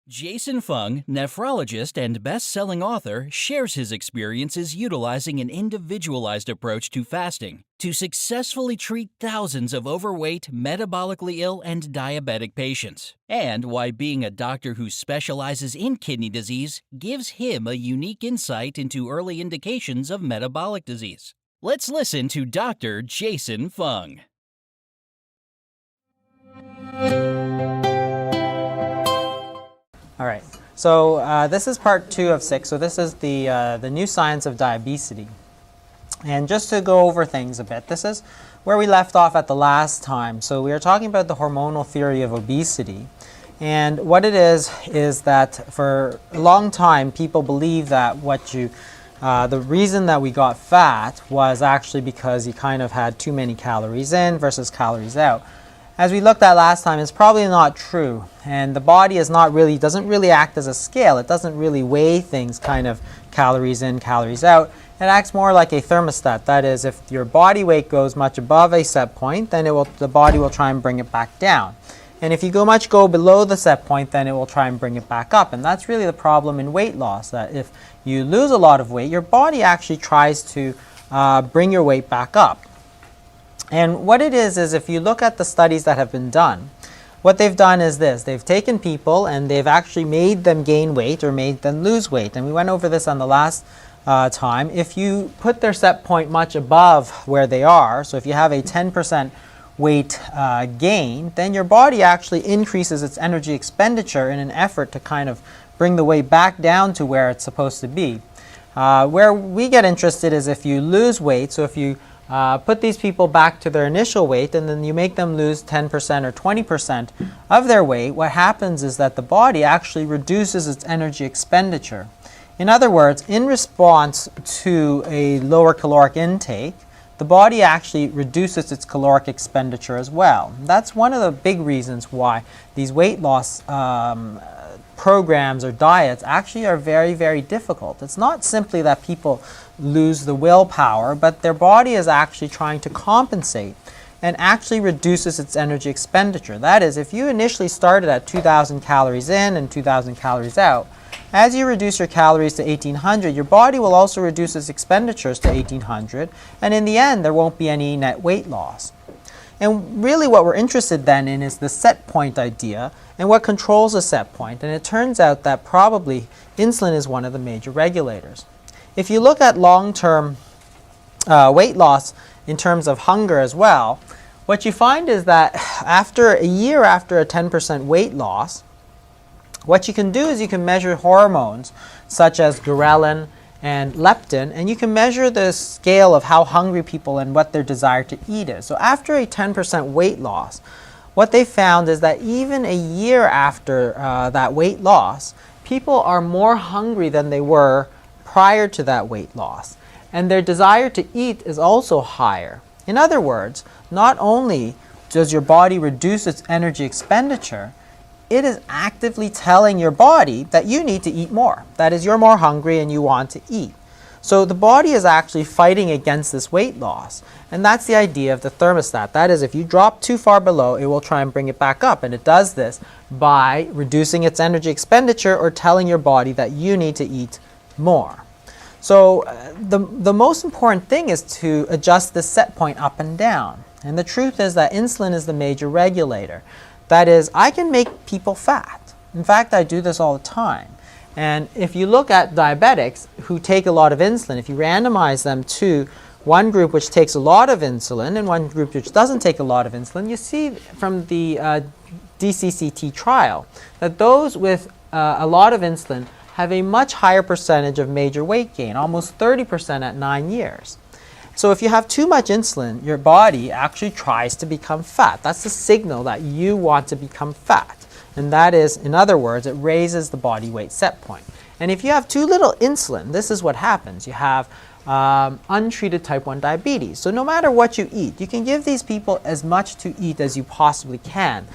Jason Fung, nephrologist and best-selling author, shares his experiences utilizing an individualized approach to fasting to successfully treat thousands of overweight, metabolically ill, and diabetic patients, and why being a doctor who specializes in kidney disease gives him a unique insight into early indications of metabolic disease. Let's listen to Dr. Jason Fung. All right, so this is part 2 of 6. So this is the new science of diabetes. And just to go over things a bit, this is where we left off at the last time. So we were talking about the hormonal theory of obesity. And what it is that for a long time, people believe that the reason that we got fat was actually because you kind of had too many calories in versus calories out. As we looked at last time, it's probably not true, and the body doesn't really act as a scale. It doesn't really weigh things kind of calories in, calories out. It acts more like a thermostat. That is, if your body weight goes much above a set point, then the body will try and bring it back down. And if you go below the set point, then it will try and bring it back up. And that's really the problem in weight loss, that if you lose a lot of weight, your body actually tries to bring your weight back up. And what it is if you look at the studies that have been done, what they've done is this. They've taken people and they've actually made them gain weight or made them lose weight. And we went over this on the last time. If you put their set point much above where they are, so if you have a 10% weight gain, then your body actually increases its energy expenditure in an effort to kind of bring the weight back down to where it's supposed to be. Where we get interested is if you lose weight, so if you put these people back to their initial weight and then you make them lose 10% or 20% of their weight, what happens is that the body actually reduces its energy expenditure. In other words, in response to a lower caloric intake, the body actually reduces its caloric expenditure as well. That's one of the big reasons why these weight loss programs or diets actually are very, very difficult. It's not simply that people lose the willpower, but their body is actually trying to compensate and actually reduces its energy expenditure. That is, if you initially started at 2,000 calories in and 2,000 calories out, as you reduce your calories to 1,800, your body will also reduce its expenditures to 1,800, and in the end, there won't be any net weight loss. And really what we're interested then in is the set point idea and what controls a set point. And it turns out that probably insulin is one of the major regulators. If you look at long-term weight loss in terms of hunger as well, what you find is that after a year after a 10% weight loss, what you can do is you can measure hormones such as ghrelin and leptin, and you can measure the scale of how hungry people and what their desire to eat is. So after a 10% weight loss, what they found is that even a year after that weight loss, people are more hungry than they were prior to that weight loss. And their desire to eat is also higher. In other words, not only does your body reduce its energy expenditure, it is actively telling your body that you need to eat more. That is, you're more hungry and you want to eat. So the body is actually fighting against this weight loss. And that's the idea of the thermostat. That is, if you drop too far below, it will try and bring it back up. And it does this by reducing its energy expenditure or telling your body that you need to eat more. So the most important thing is to adjust the set point up and down. And the truth is that insulin is the major regulator. That is, I can make people fat. In fact, I do this all the time. And if you look at diabetics who take a lot of insulin, if you randomize them to one group which takes a lot of insulin and one group which doesn't take a lot of insulin, you see from the DCCT trial that those with a lot of insulin have a much higher percentage of major weight gain, almost 30% at 9 years. So if you have too much insulin, your body actually tries to become fat. That's the signal that you want to become fat. And that is, in other words, it raises the body weight set point. And if you have too little insulin, this is what happens. You have untreated type 1 diabetes. So no matter what you eat, you can give these people as much to eat as you possibly can.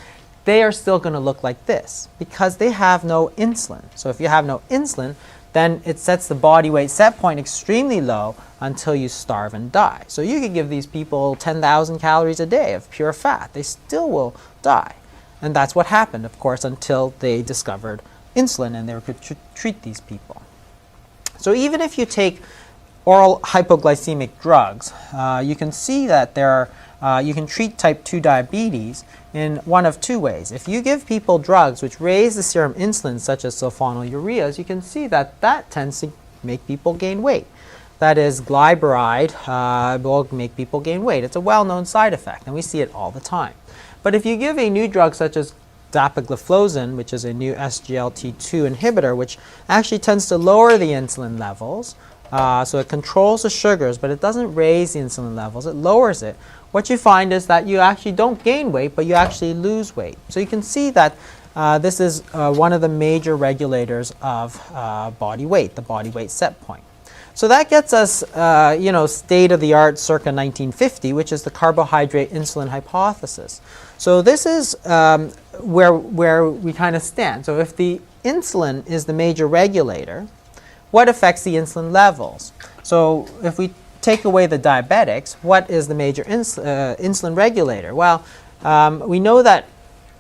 They are still going to look like this because they have no insulin. So if you have no insulin, then it sets the body weight set point extremely low until you starve and die. So you could give these people 10,000 calories a day of pure fat. They still will die. And that's what happened, of course, until they discovered insulin and they could treat these people. So even if you take oral hypoglycemic drugs, you can see that you can treat type 2 diabetes in one of two ways. If you give people drugs which raise the serum insulin, such as sulfonylureas, you can see that that tends to make people gain weight. That is, glyburide will make people gain weight. It's a well-known side effect, and we see it all the time. But if you give a new drug such as dapagliflozin, which is a new SGLT2 inhibitor, which actually tends to lower the insulin levels, so it controls the sugars, but it doesn't raise the insulin levels, it lowers it. What you find is that you actually don't gain weight, but you actually lose weight. So you can see that this is one of the major regulators of body weight, the body weight set point. So that gets us, state of the art circa 1950, which is the carbohydrate insulin hypothesis. So this is where we kind of stand. So if the insulin is the major regulator, what affects the insulin levels? So if we take away the diabetics, what is the major insulin regulator? Well, we know that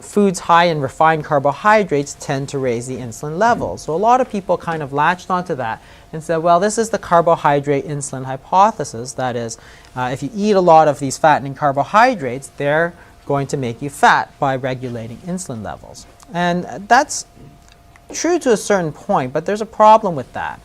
foods high in refined carbohydrates tend to raise the insulin levels. So a lot of people kind of latched onto that and said, well, this is the carbohydrate insulin hypothesis. That is, if you eat a lot of these fattening carbohydrates, they're going to make you fat by regulating insulin levels. And that's true to a certain point, but there's a problem with that.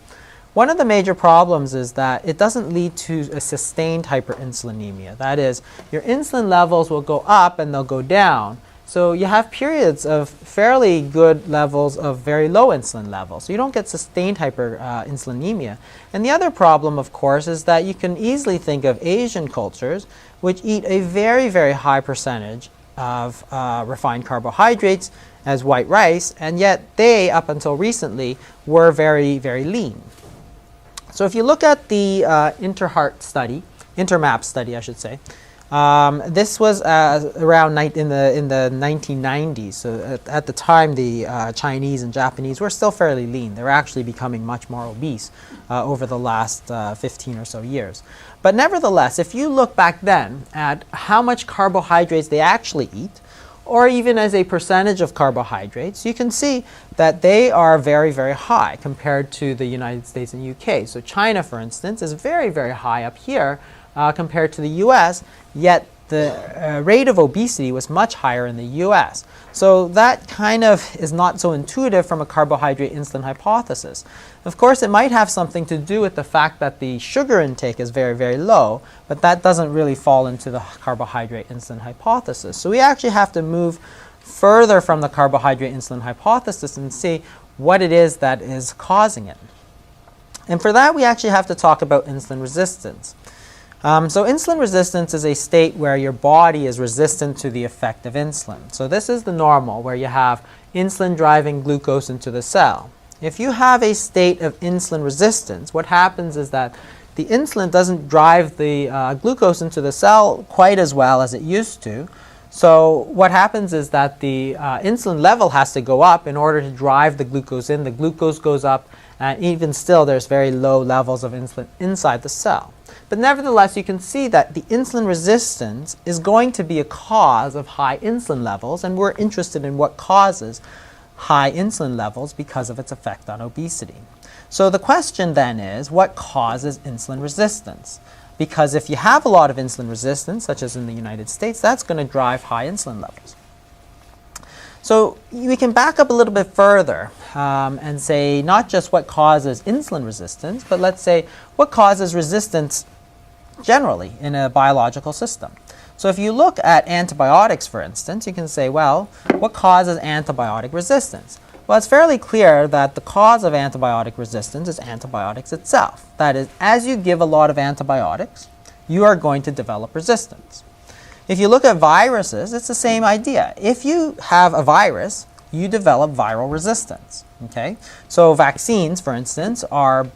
One of the major problems is that it doesn't lead to a sustained hyperinsulinemia. That is, your insulin levels will go up and they'll go down. So you have periods of fairly good levels of very low insulin levels. So you don't get sustained hyperinsulinemia. And the other problem, of course, is that you can easily think of Asian cultures which eat a very, very high percentage of refined carbohydrates as white rice, and yet they, up until recently, were very, very lean. So if you look at the Intermap study, I should say, this was around in the 1990s. So at the time, the Chinese and Japanese were still fairly lean. They were actually becoming much more obese over the last 15 or so years. But nevertheless, if you look back then at how much carbohydrates they actually eat, or even as a percentage of carbohydrates, you can see that they are very, very high compared to the United States and UK. So China, for instance, is very, very high up here compared to the US, yet the rate of obesity was much higher in the US. So that kind of is not so intuitive from a carbohydrate insulin hypothesis. Of course, it might have something to do with the fact that the sugar intake is very, very low, but that doesn't really fall into the carbohydrate insulin hypothesis. So we actually have to move further from the carbohydrate insulin hypothesis and see what it is that is causing it. And for that, we actually have to talk about insulin resistance. So insulin resistance is a state where your body is resistant to the effect of insulin. So this is the normal, where you have insulin driving glucose into the cell. If you have a state of insulin resistance, what happens is that the insulin doesn't drive the glucose into the cell quite as well as it used to. So what happens is that the insulin level has to go up in order to drive the glucose in. The glucose goes up, and even still there's very low levels of insulin inside the cell. But nevertheless, you can see that the insulin resistance is going to be a cause of high insulin levels, and we're interested in what causes high insulin levels because of its effect on obesity. So the question then is, what causes insulin resistance? Because if you have a lot of insulin resistance, such as in the United States, that's going to drive high insulin levels. So we can back up a little bit further and say not just what causes insulin resistance, but let's say what causes resistance generally in a biological system. So if you look at antibiotics, for instance, you can say, well, what causes antibiotic resistance? Well, it's fairly clear that the cause of antibiotic resistance is antibiotics itself. That is, as you give a lot of antibiotics, you are going to develop resistance. If you look at viruses, it's the same idea. If you have a virus, you develop viral resistance. Okay? So vaccines, for instance, or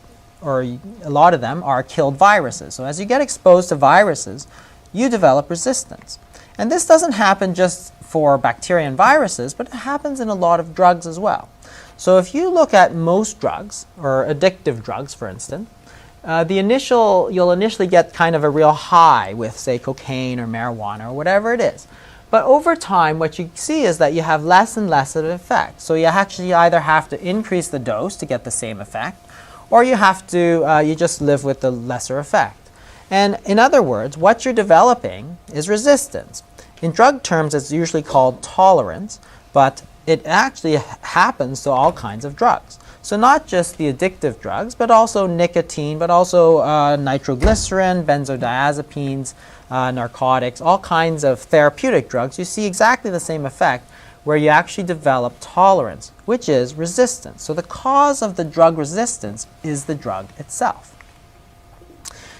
a lot of them are killed viruses. So as you get exposed to viruses, you develop resistance. And this doesn't happen just for bacteria and viruses, but it happens in a lot of drugs as well. So if you look at most drugs, or addictive drugs, for instance, you'll initially get kind of a real high with, say, cocaine or marijuana or whatever it is. But over time, what you see is that you have less and less of an effect. So you actually either have to increase the dose to get the same effect, or you have to, you just live with the lesser effect. And in other words, what you're developing is resistance. In drug terms, it's usually called tolerance, but it actually happens to all kinds of drugs. So not just the addictive drugs, but also nicotine, but also nitroglycerin, benzodiazepines, narcotics, all kinds of therapeutic drugs. You see exactly the same effect where you actually develop tolerance, which is resistance. So the cause of the drug resistance is the drug itself.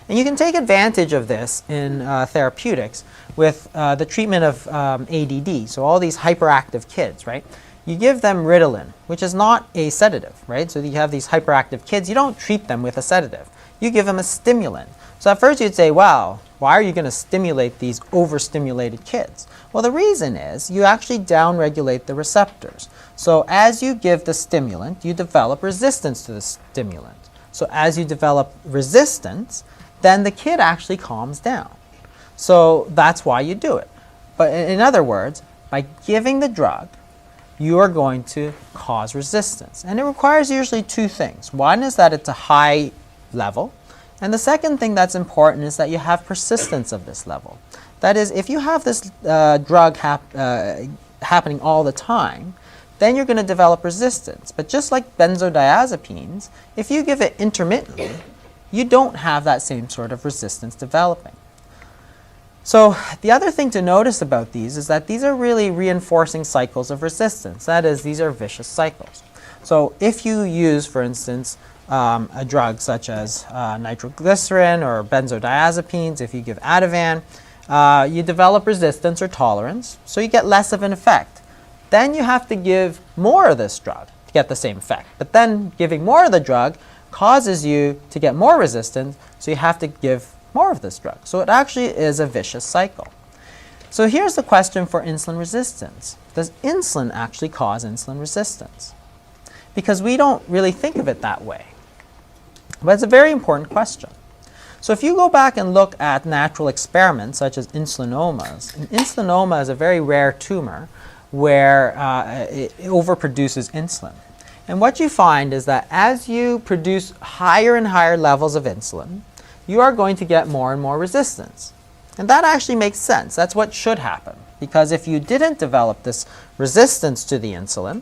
And you can take advantage of this in therapeutics with the treatment of ADD, so all these hyperactive kids, right? You give them Ritalin, which is not a sedative, right? So you have these hyperactive kids, you don't treat them with a sedative. You give them a stimulant. So at first you'd say, wow, why are you going to stimulate these overstimulated kids? Well, the reason is you actually downregulate the receptors. So as you give the stimulant, you develop resistance to the stimulant. So as you develop resistance, then the kid actually calms down. So that's why you do it. But in other words, by giving the drug, you are going to cause resistance. And it requires usually two things. One is that it's a high level. And the second thing that's important is that you have persistence of this level. That is, if you have this drug happening all the time, then you're going to develop resistance. But just like benzodiazepines, if you give it intermittently, you don't have that same sort of resistance developing. So the other thing to notice about these is that these are really reinforcing cycles of resistance. That is, these are vicious cycles. So if you use, for instance, a drug such as nitroglycerin or benzodiazepines, if you give Ativan, you develop resistance or tolerance, so you get less of an effect. Then you have to give more of this drug to get the same effect. But then giving more of the drug causes you to get more resistance, so you have to give more of this drug. So it actually is a vicious cycle. So here's the question for insulin resistance. Does insulin actually cause insulin resistance? Because we don't really think of it that way. But it's a very important question. So if you go back and look at natural experiments such as insulinomas, an insulinoma is a very rare tumor where it overproduces insulin. And what you find is that as you produce higher and higher levels of insulin, you are going to get more and more resistance. And that actually makes sense. That's what should happen. Because if you didn't develop this resistance to the insulin,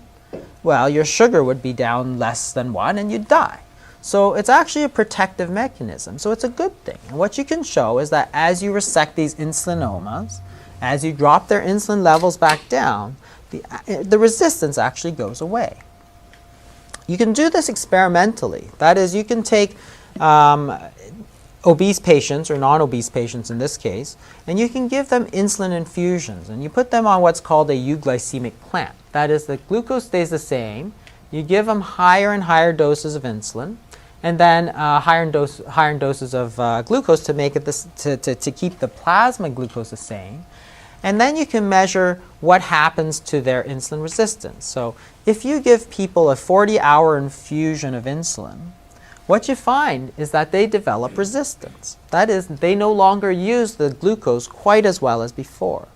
well, your sugar would be down less than 1 and you'd die. So it's actually a protective mechanism. So it's a good thing. And what you can show is that as you resect these insulinomas, as you drop their insulin levels back down, the resistance actually goes away. You can do this experimentally. That is, you can take obese patients, or non-obese patients in this case, and you can give them insulin infusions, and you put them on what's called a euglycemic plant. That is, the glucose stays the same, you give them higher and higher doses of insulin, and then higher doses of glucose to make it to keep the plasma glucose the same, and then you can measure what happens to their insulin resistance. So if you give people a 40-hour infusion of insulin, what you find is that they develop resistance. That is, they no longer use the glucose quite as well as before.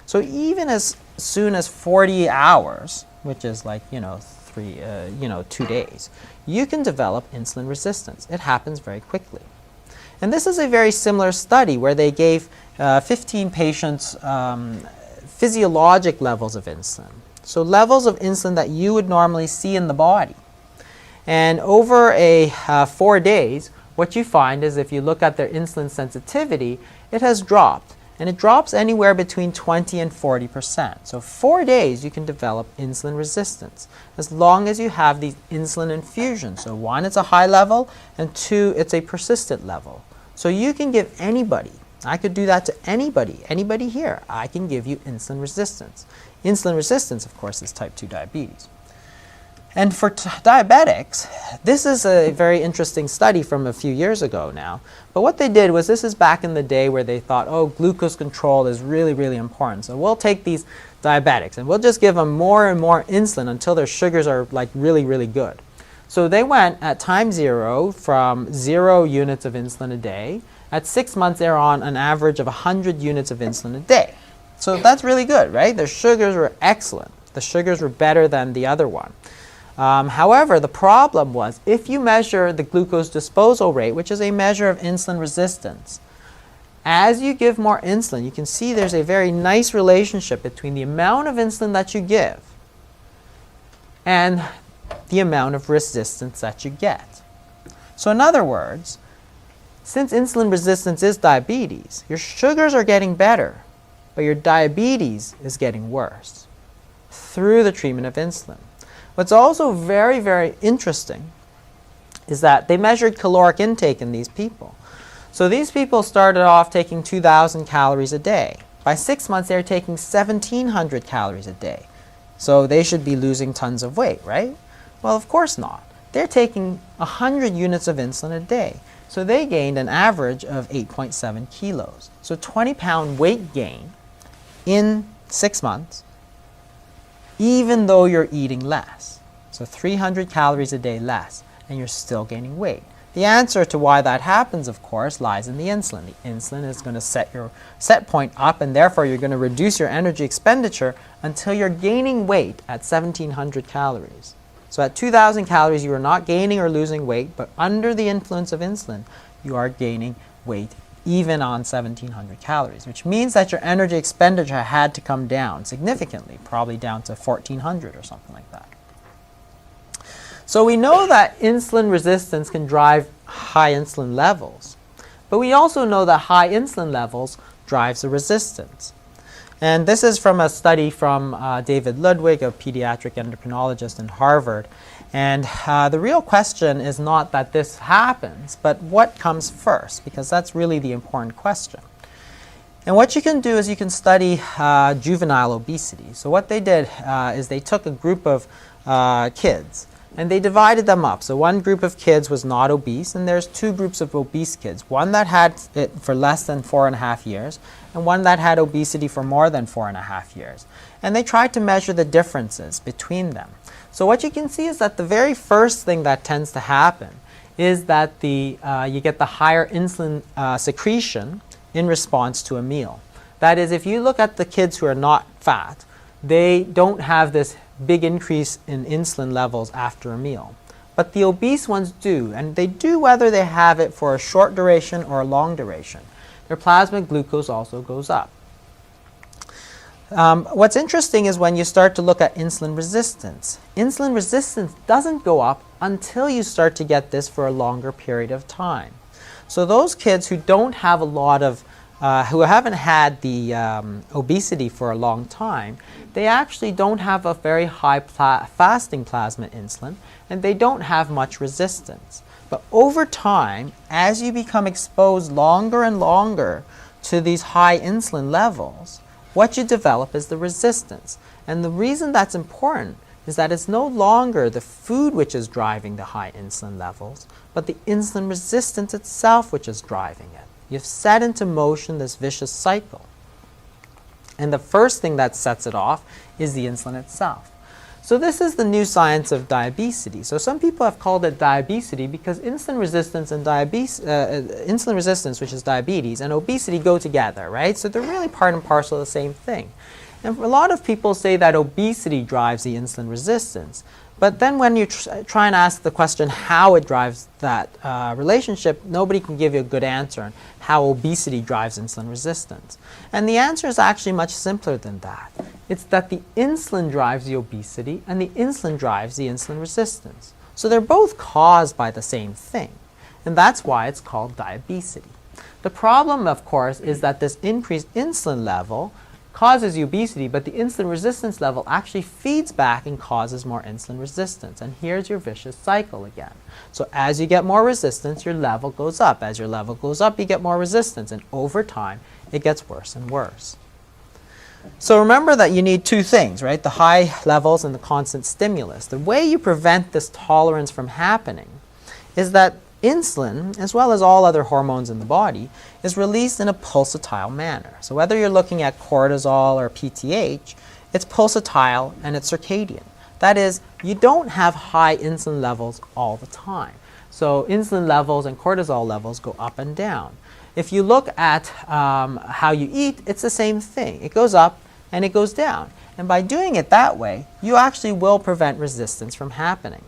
So even as soon as 40 hours, which is like, 2 days, you can develop insulin resistance. It happens very quickly. And this is a very similar study where they gave 15 patients physiologic levels of insulin. So levels of insulin that you would normally see in the body. And over 4 days, what you find is if you look at their insulin sensitivity, it has dropped. And it drops anywhere between 20 and 40%. So 4 days you can develop insulin resistance as long as you have these insulin infusions. So 1, it's a high level, and 2, it's a persistent level. So you can give anybody, I could do that to anybody here, I can give you insulin resistance. Insulin resistance, of course, is type 2 diabetes. And for diabetics, this is a very interesting study from a few years ago now. But what they did was, this is back in the day where they thought, oh, glucose control is really, really important. So we'll take these diabetics and we'll just give them more and more insulin until their sugars are like really, really good. So they went at time 0 from 0 units of insulin a day. At 6 months, they're on an average of 100 units of insulin a day. So that's really good, right? Their sugars were excellent. The sugars were better than the other one. However, the problem was if you measure the glucose disposal rate, which is a measure of insulin resistance, as you give more insulin, you can see there's a very nice relationship between the amount of insulin that you give and the amount of resistance that you get. So in other words, since insulin resistance is diabetes, your sugars are getting better, but your diabetes is getting worse through the treatment of insulin. What's also very, very interesting is that they measured caloric intake in these people. So these people started off taking 2,000 calories a day. By 6 months, they're taking 1,700 calories a day. So they should be losing tons of weight, right? Well, of course not. They're taking 100 units of insulin a day. So they gained an average of 8.7 kilos. So 20-pound weight gain in 6 months, even though you're eating less. So 300 calories a day less, and you're still gaining weight. The answer to why that happens, of course, lies in the insulin. The insulin is going to set your set point up, and therefore you're going to reduce your energy expenditure until you're gaining weight at 1,700 calories. So at 2,000 calories, you are not gaining or losing weight, but under the influence of insulin, you are gaining weight even on 1,700 calories, which means that your energy expenditure had to come down significantly, probably down to 1,400 or something like that. So we know that insulin resistance can drive high insulin levels, but we also know that high insulin levels drives the resistance. And this is from a study from David Ludwig, a pediatric endocrinologist in Harvard. And the real question is not that this happens, but what comes first, because that's really the important question. And what you can do is you can study juvenile obesity. So what they did is they took a group of kids and they divided them up. So one group of kids was not obese, and there's two groups of obese kids. One that had it for less than 4.5 years, and one that had obesity for more than 4.5 years. And they tried to measure the differences between them. So what you can see is that the very first thing that tends to happen is that you get the higher insulin secretion in response to a meal. That is, if you look at the kids who are not fat, they don't have this big increase in insulin levels after a meal. But the obese ones do, and they do whether they have it for a short duration or a long duration. Their plasma glucose also goes up. What's interesting is when you start to look at insulin resistance. Insulin resistance doesn't go up until you start to get this for a longer period of time. So those kids who don't have a lot of who haven't had the obesity for a long time, they actually don't have a very high fasting plasma insulin, and they don't have much resistance. But over time, as you become exposed longer and longer to these high insulin levels, what you develop is the resistance. And the reason that's important is that it's no longer the food which is driving the high insulin levels, but the insulin resistance itself which is driving it. You've set into motion this vicious cycle. And the first thing that sets it off is the insulin itself. So this is the new science of diabetes. So some people have called it diabetes because insulin resistance and insulin resistance, which is diabetes, and obesity go together, right? So they're really part and parcel of the same thing. And a lot of people say that obesity drives the insulin resistance. But then when you try and ask the question how it drives that relationship, nobody can give you a good answer on how obesity drives insulin resistance. And the answer is actually much simpler than that. It's that the insulin drives the obesity and the insulin drives the insulin resistance. So they're both caused by the same thing. And that's why it's called diabetes. The problem, of course, is that this increased insulin level causes obesity, but the insulin resistance level actually feeds back and causes more insulin resistance. And here's your vicious cycle again. So as you get more resistance, your level goes up. As your level goes up, you get more resistance. And over time, it gets worse and worse. So remember that you need two things, right? The high levels and the constant stimulus. The way you prevent this tolerance from happening is that insulin, as well as all other hormones in the body, is released in a pulsatile manner. So whether you're looking at cortisol or PTH, it's pulsatile and it's circadian. That is, you don't have high insulin levels all the time. So insulin levels and cortisol levels go up and down. if you look at how you eat, it's the same thing. It goes up and it goes down. And by doing it that way, you actually will prevent resistance from happening.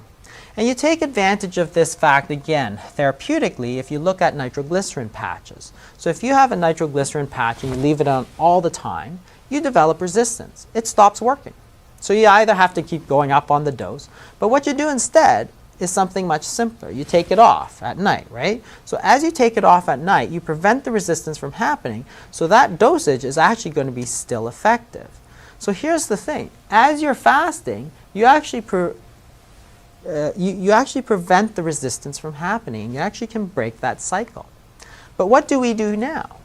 And you take advantage of this fact, again, therapeutically, if you look at nitroglycerin patches. So if you have a nitroglycerin patch and you leave it on all the time, you develop resistance. It stops working. So you either have to keep going up on the dose, but what you do instead is something much simpler. You take it off at night, right? So as you take it off at night, you prevent the resistance from happening, so that dosage is actually going to be still effective. So here's the thing. As you're fasting, you actually prevent the resistance from happening. You actually can break that cycle. But what do we do now?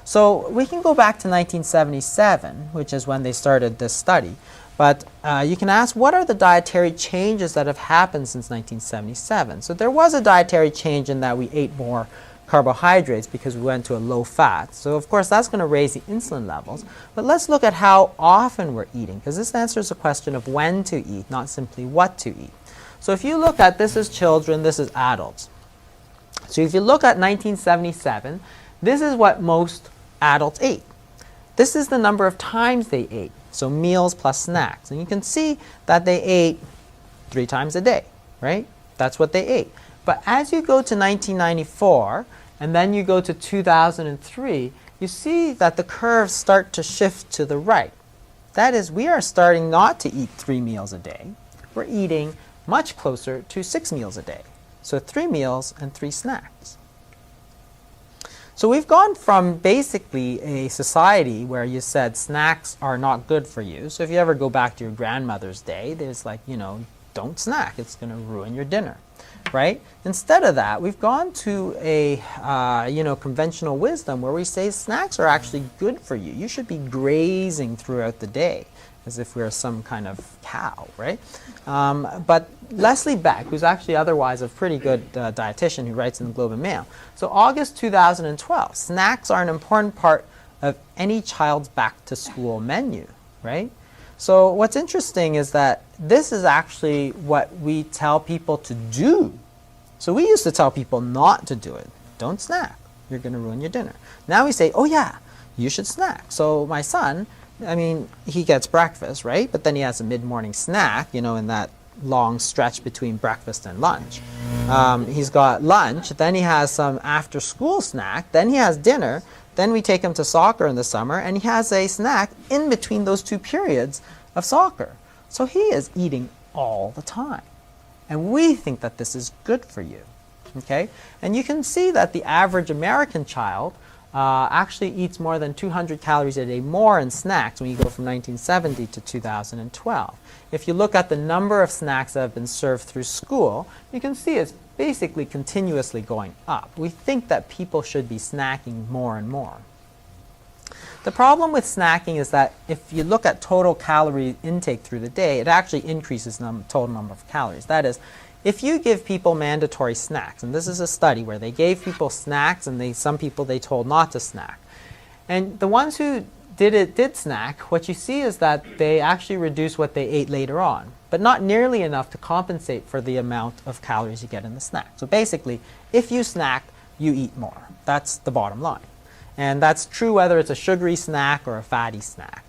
So we can go back to 1977, which is when they started this study. But you can ask, what are the dietary changes that have happened since 1977? So there was a dietary change in that we ate more carbohydrates because we went to a low fat. So of course that's going to raise the insulin levels. But let's look at how often we're eating, because this answers the question of when to eat, not simply what to eat. So if you look at, this is children, this is adults. So if you look at 1977, this is what most adults ate. This is the number of times they ate. So meals plus snacks. And you can see that they ate 3 times a day, right? That's what they ate. But as you go to 1994, and then you go to 2003, you see that the curves start to shift to the right. That is, we are starting not to eat 3 meals a day. We're eating much closer to 6 meals a day. So 3 meals and 3 snacks. So we've gone from basically a society where you said snacks are not good for you. So if you ever go back to your grandmother's day, there's like, don't snack. It's going to ruin your dinner, right? Instead of that, we've gone to a, conventional wisdom where we say snacks are actually good for you. You should be grazing throughout the day, as if we're some kind of cow, right? But Leslie Beck, who's actually otherwise a pretty good dietitian who writes in the Globe and Mail. So August 2012, snacks are an important part of any child's back-to-school menu, right? So what's interesting is that this is actually what we tell people to do. So we used to tell people not to do it. Don't snack. You're going to ruin your dinner. Now we say, oh yeah, you should snack. So my son, he gets breakfast, right? But then he has a mid-morning snack, in that long stretch between breakfast and lunch. He's got lunch, then he has some after-school snack, then he has dinner, then we take him to soccer in the summer, and he has a snack in between those 2 periods of soccer. So he is eating all the time. And we think that this is good for you, okay? And you can see that the average American child actually eats more than 200 calories a day more in snacks when you go from 1970 to 2012. If you look at the number of snacks that have been served through school, you can see it's basically continuously going up. We think that people should be snacking more and more. The problem with snacking is that if you look at total calorie intake through the day, it actually increases the total number of calories. That is, if you give people mandatory snacks, and this is a study where they gave people snacks and some people they told not to snack. And the ones who did snack, what you see is that they actually reduce what they ate later on, but not nearly enough to compensate for the amount of calories you get in the snack. So basically, if you snack, you eat more. That's the bottom line. And that's true whether it's a sugary snack or a fatty snack.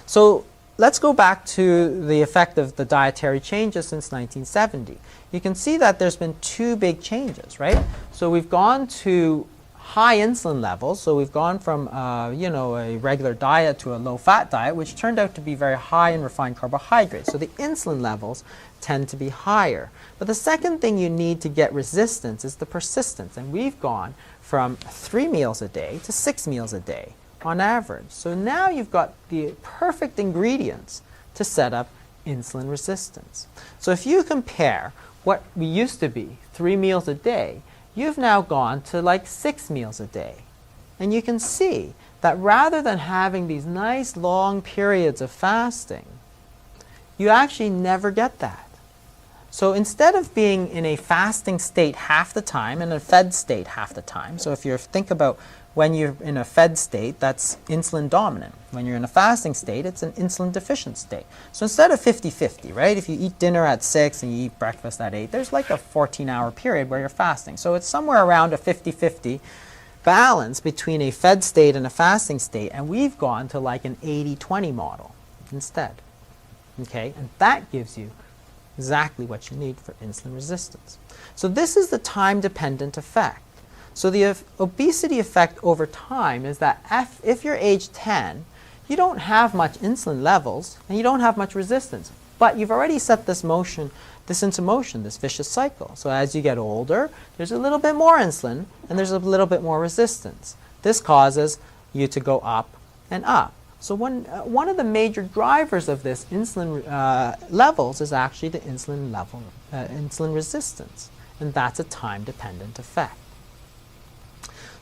So let's go back to the effect of the dietary changes since 1970. You can see that there's been 2 big changes, right? So we've gone to high insulin levels. So we've gone from a regular diet to a low-fat diet, which turned out to be very high in refined carbohydrates. So the insulin levels tend to be higher. But the second thing you need to get resistance is the persistence. And we've gone from 3 meals a day to 6 meals a day on average. So now you've got the perfect ingredients to set up insulin resistance. So if you compare what we used to be, 3 meals a day, you've now gone to like 6 meals a day. And you can see that rather than having these nice long periods of fasting, you actually never get that. So instead of being in a fasting state half the time and a fed state half the time, so if you think about when you're in a fed state, that's insulin dominant. When you're in a fasting state, it's an insulin deficient state. So instead of 50-50, right, if you eat dinner at 6 and you eat breakfast at 8, there's like a 14-hour period where you're fasting. So it's somewhere around a 50-50 balance between a fed state and a fasting state, and we've gone to like an 80-20 model instead. Okay, and that gives you exactly what you need for insulin resistance. So this is the time-dependent effect. So the obesity effect over time is that if you're age 10, you don't have much insulin levels and you don't have much resistance, but you've already set this into motion, this vicious cycle. So as you get older, there's a little bit more insulin and there's a little bit more resistance. This causes you to go up and up. So one of the major drivers of this insulin levels is actually the insulin resistance, and that's a time-dependent effect.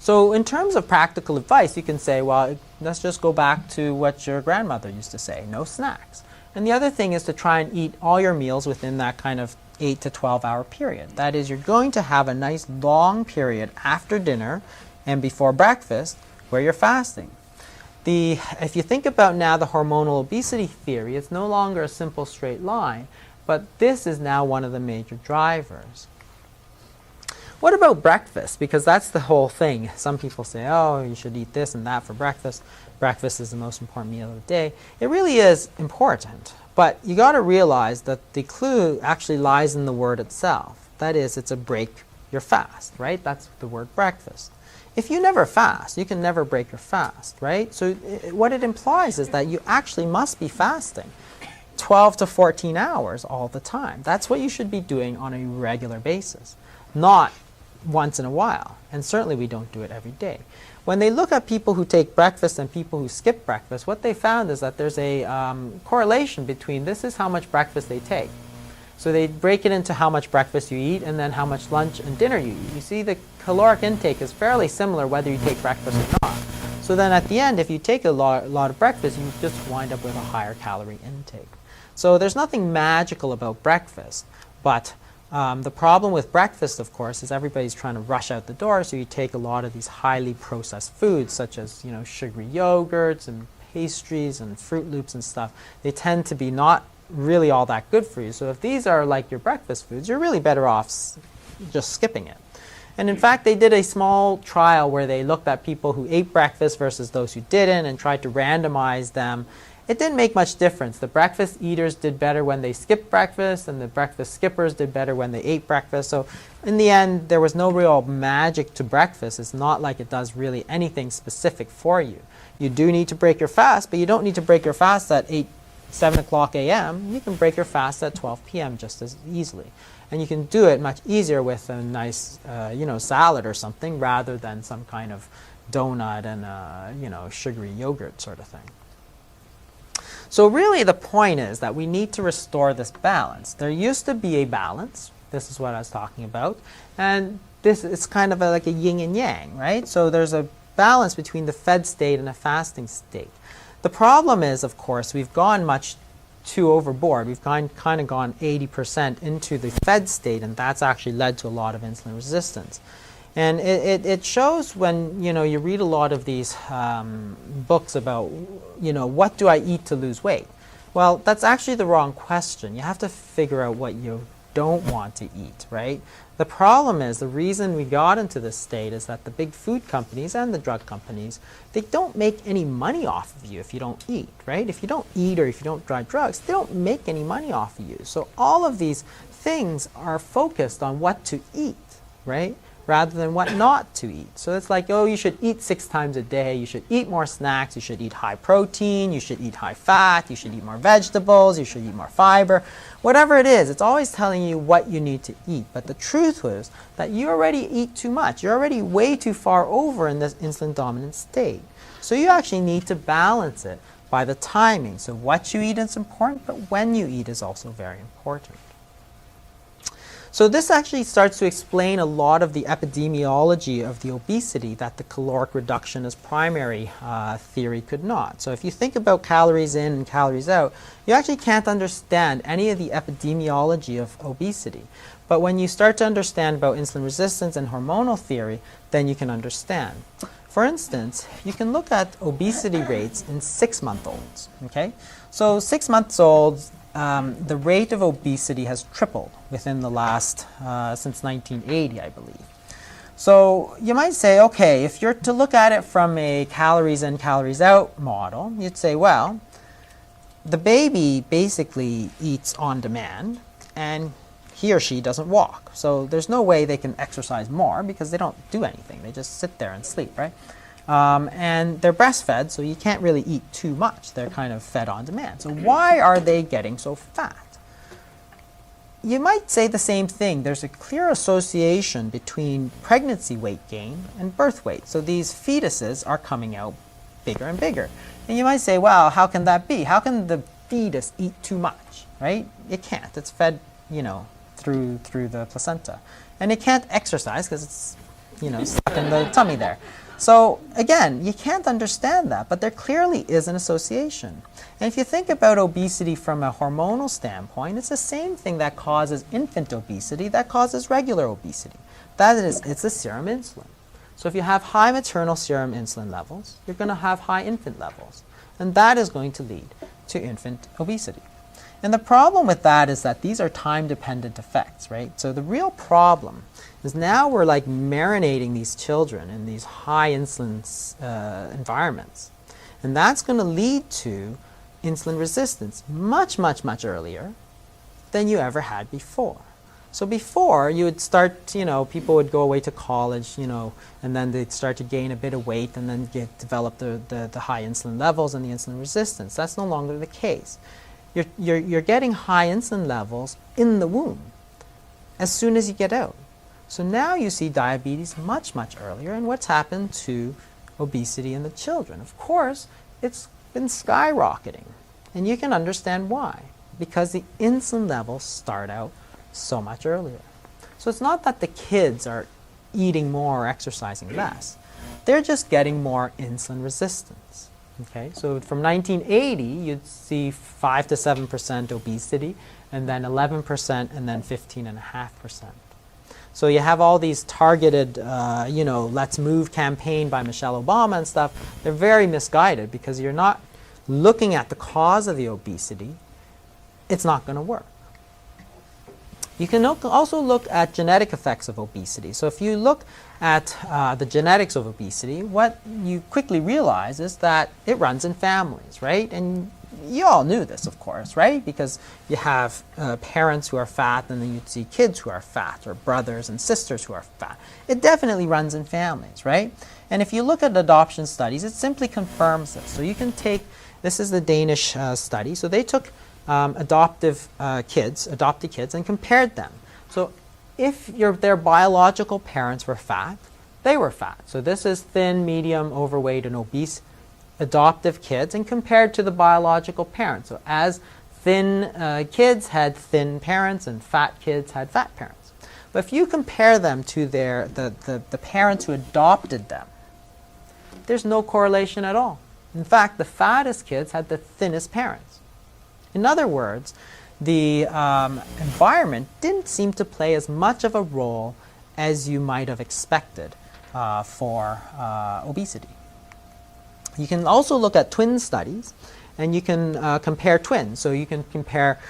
So in terms of practical advice, you can say, well, let's just go back to what your grandmother used to say, no snacks. And the other thing is to try and eat all your meals within that kind of 8 to 12 hour period. That is, you're going to have a nice long period after dinner and before breakfast where you're fasting. If you think about now the hormonal obesity theory, it's no longer a simple straight line, but this is now one of the major drivers. What about breakfast? Because that's the whole thing. Some people say, oh, you should eat this and that for breakfast. Breakfast is the most important meal of the day. It really is important, but you got to realize that the clue actually lies in the word itself. That is, it's a break your fast, right? That's the word breakfast. If you never fast, you can never break your fast, right? So what it implies is that you actually must be fasting 12 to 14 hours all the time. That's what you should be doing on a regular basis, not once in a while, and certainly we don't do it every day. When they look at people who take breakfast and people who skip breakfast, what they found is that there's a correlation between this is how much breakfast they take. So they break it into how much breakfast you eat and then how much lunch and dinner you eat. You see the caloric intake is fairly similar whether you take breakfast or not. So then at the end, if you take a lot of breakfast, you just wind up with a higher calorie intake. So there's nothing magical about breakfast, but the problem with breakfast, of course, is everybody's trying to rush out the door, so you take a lot of these highly processed foods, such as, you know, sugary yogurts and pastries and Fruit Loops and stuff. They tend to be not really all that good for you. So if these are like your breakfast foods, you're really better off just skipping it. And in fact, they did a small trial where they looked at people who ate breakfast versus those who didn't and tried to randomize them. It didn't make much difference. The breakfast eaters did better when they skipped breakfast, and the breakfast skippers did better when they ate breakfast. So in the end, there was no real magic to breakfast. It's not like it does really anything specific for you. You do need to break your fast, but you don't need to break your fast at 7 o'clock a.m. You can break your fast at 12 p.m. just as easily. And you can do it much easier with a nice salad or something rather than some kind of donut and sugary yogurt sort of thing. So really the point is that we need to restore this balance. There used to be a balance. This is what I was talking about. And this is kind of like a yin and yang, right? So there's a balance between the fed state and a fasting state. The problem is, of course, we've gone much too overboard. We've kind of gone 80% into the fed state, and that's actually led to a lot of insulin resistance. And it shows when you read a lot of these books about what do I eat to lose weight. Well, that's actually the wrong question. You have to figure out what you don't want to eat, right? The problem is, the reason we got into this state is that the big food companies and the drug companies, they don't make any money off of you if you don't eat, right? If you don't eat or if you don't try drugs, they don't make any money off of you. So all of these things are focused on what to eat, right? Rather than what not to eat. So it's like, oh, you should eat 6 times a day, you should eat more snacks, you should eat high protein, you should eat high fat, you should eat more vegetables, you should eat more fiber. Whatever it is, it's always telling you what you need to eat. But the truth is that you already eat too much. You're already way too far over in this insulin dominant state. So you actually need to balance it by the timing. So what you eat is important, but when you eat is also very important. So this actually starts to explain a lot of the epidemiology of the obesity that the caloric reduction as primary theory could not. So if you think about calories in and calories out, you actually can't understand any of the epidemiology of obesity. But when you start to understand about insulin resistance and hormonal theory, then you can understand. For instance, you can look at obesity rates in 6-month-olds. Okay? So 6-month-olds, the rate of obesity has tripled within the last, since 1980, I believe. So you might say, okay, if you're to look at it from a calories in, calories out model, you'd say, well, the baby basically eats on demand, and he or she doesn't walk. So there's no way they can exercise more because they don't do anything. They just sit there and sleep, right? And they're breastfed, so you can't really eat too much. They're kind of fed on demand. So why are they getting so fat? You might say the same thing. There's a clear association between pregnancy weight gain and birth weight. So these fetuses are coming out bigger and bigger. And you might say, well, how can that be? How can the fetus eat too much, right? It can't. It's fed, through the placenta. And it can't exercise because it's, stuck in the tummy there. So again, you can't understand that, but there clearly is an association. And if you think about obesity from a hormonal standpoint, it's the same thing that causes infant obesity that causes regular obesity. That is, it's the serum insulin. So if you have high maternal serum insulin levels, you're going to have high infant levels. And that is going to lead to infant obesity. And the problem with that is that these are time-dependent effects, right? So the real problem is now we're like marinating these children in these high insulin environments. And that's going to lead to insulin resistance much, much, much earlier than you ever had before. So before, you would start, people would go away to college, and then they'd start to gain a bit of weight and then develop the high insulin levels and the insulin resistance. That's no longer the case. You're getting high insulin levels in the womb as soon as you get out. So now you see diabetes much, much earlier. And what's happened to obesity in the children? Of course, it's been skyrocketing. And you can understand why. Because the insulin levels start out so much earlier. So it's not that the kids are eating more or exercising less. They're just getting more insulin resistance. Okay, so from 1980, you'd see 5 to 7% obesity, and then 11%, and then 15.5%. So you have all these targeted, Let's Move campaign by Michelle Obama and stuff. They're very misguided because you're not looking at the cause of the obesity. It's not going to work. You can also look at genetic effects of obesity. So if you look at the genetics of obesity, what you quickly realize is that it runs in families, right? And you all knew this, of course, right? Because you have parents who are fat, and then you'd see kids who are fat, or brothers and sisters who are fat. It definitely runs in families, right? And if you look at adoption studies, it simply confirms this. So you can take, this is the Danish study, so they took adopted kids and compared them. So if their biological parents were fat, they were fat. So this is thin, medium, overweight, and obese adoptive kids, and compared to the biological parents. So as thin kids had thin parents, and fat kids had fat parents. But if you compare them to the parents who adopted them, there's no correlation at all. In fact, the fattest kids had the thinnest parents. In other words, the environment didn't seem to play as much of a role as you might have expected for obesity. You can also look at twin studies, and you can compare twins. So you can compare